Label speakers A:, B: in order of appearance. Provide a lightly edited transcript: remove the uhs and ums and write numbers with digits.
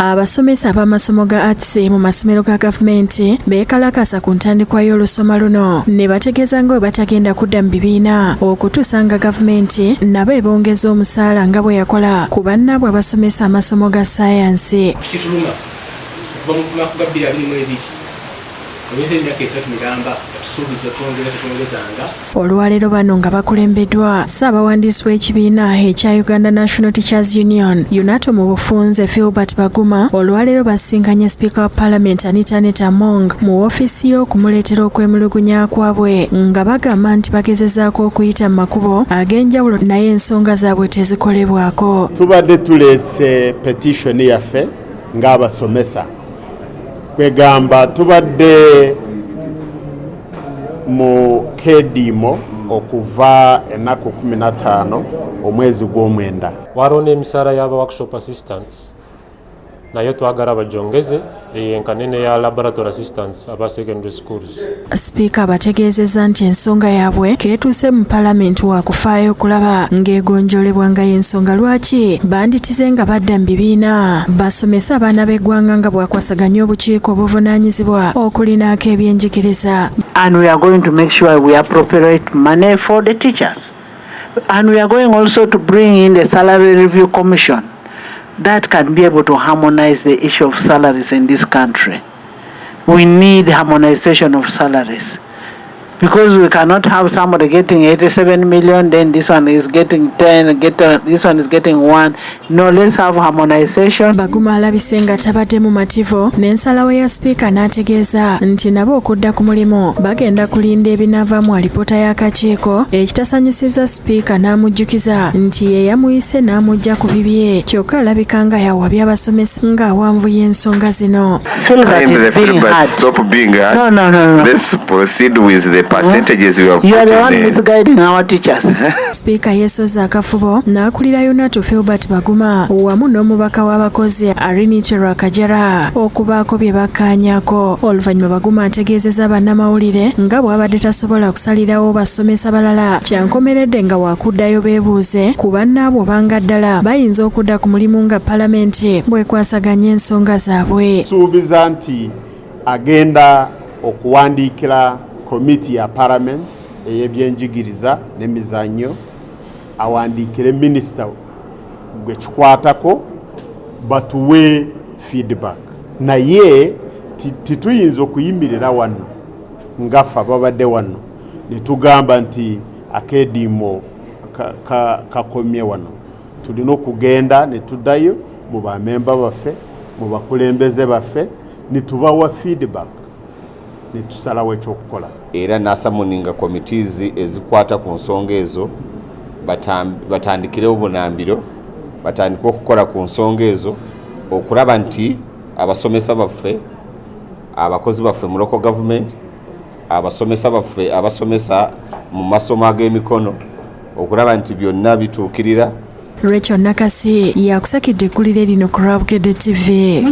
A: Abasomesa ab'amasomo ga arts mu masomero ga gavumenti beekalakasa ku ntandikwa y'olusoma luno ne bategeeza nga bwe batagenda kudda mu bibiina okutuusa nga gavumenti nabo ebongeza omusaala nga bwe yakola ku bannaabwe abasomesa amasomo ga ssaayansi.
B: Kituluma kuva mu mwaka gwa 2022 omwezi emyaka 3 miramba tusuubiza twongezanga.
A: Olwaleero bano nga bakulembeddwa Ssaabawandiisi w'ekibiina ekya Uganda National Teachers Union UNATO mu bufunze Philbert Baguma olwaleero basinkanye Speaker wa Parliament Anita Among mu woofiisi y'okumuleetera okwemulugunya kwabwe nga bagamba nti bagezezaako okuyita mu makubo ag'enjawulo naye ensonga zaabwe tezikolebwako.
C: Tubadde tuleese petition yaffe ng'abasomesa kwegamba tubadde mu kedimo okuva ennaku 15 omwezi gw'omwenda.
D: Waronda emisaala y'aba workshop assistants nayo twagala bajongeze enkanene ya laboratory assistants aba secondary schools.
A: Speaker bategeezezza nti ensonga yaabwe keetuuse mu Parliament wa kufaayo okulaba ng'egonjoolebwa nga y'ensonga lwaki banditize nga badda mu bibiina basomesa abaana b'eggwanga nga bwakwasaganya obukiiko obuvunaanyizibwa okulinaako ebyenjigiriza.
E: And we are going to make sure we appropriate money for the teachers. And we are going also to bring in the salary review commission that can be able to harmonize the issue of salaries in this country. We need harmonization of salaries because we cannot have somebody getting 87 million, then this one is getting 10, this one is getting 1. No, let's have harmonization.
A: Baguma alabise nga tabadde mu mativo n'ensalawo ya Speaker n'ategeeza nti nabo okudda ku mulimu bagenda kulinda ebinaava mu alipoota y'akakiiko ekitasanyusiza Speaker n'amujjukiza nti ye yamuyise n'amujja ku bibye kyokka alabika nga yawabya abasomesa ng'awanvu y'ensonga zino.
F: Stop being hard. No. Let's proceed with the percentages we have put in.
E: You are the one misguiding our teachers.
A: Speaker yesoza akafubo n'akulira UNATO Philbert Baguma wamu n'omubaka w'abakozi Arinite Rwakajara okubaako bye bakkaanyako. Oluvannyuma Baguma ategeezezza bannamawulire nga bw'abadde tasobola kusalirawo basomesa balala kyankomeredde nga wakuddayo beebuuze ku bannaabwe obanga ddala bayinza okudda ku mulimu nga Palamenti bwekwasaganya ensonga zaabwe.
C: Suubiza nti agenda okuwandiikira komiti ya Parliament ey'ebyenjigiriza n'emizannyo awandiikire minisita gwe kikwatako batuwe feedback. Naye tituyinza okuyimirira wano ngaffe ababadde wano ne tugamba nti akedimo kakomye wano. Tulina okugenda ne tuddayo mu bamemba baffe mu bakulembeze baffe ne tubawa feedback ne tusalawo ekyokukola.
F: Era nasamuninga committees ezikwata ku nsonga ezo batandikire obunambiro batandika okukola ku nsonga ezo okulaba nti abasomesa baffe abakozi baffe mu local government abasomesa baffe abasomesa mu masomo ag'emikono okulaba nti byonna bituukirira.
A: Rachel Nakasi yakusakidde eggulire lino ku Rabugede TV.